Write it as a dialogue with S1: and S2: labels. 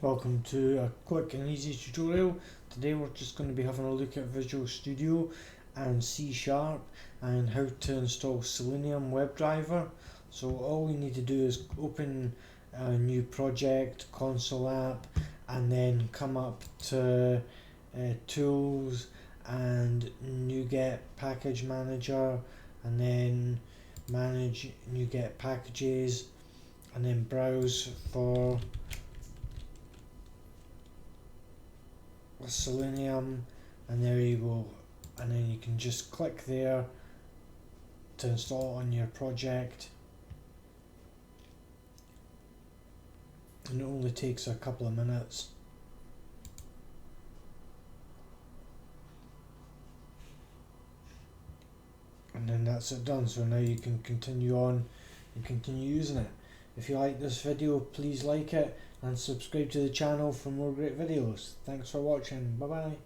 S1: Welcome to a quick and easy tutorial. Today we're just going to be having a look at Visual Studio and C# and how to install Selenium WebDriver. So all we need to do is open a new project, console app, and then come up to Tools and NuGet Package Manager, and then Manage NuGet Packages, and then browse for Selenium, and there you go, and then you can just click there to install it on your project, and it only takes a couple of minutes. And then that's it done, so now you can continue on and continue using it. If you like this video, please like it and subscribe to the channel for more great videos. Thanks for watching. Bye bye.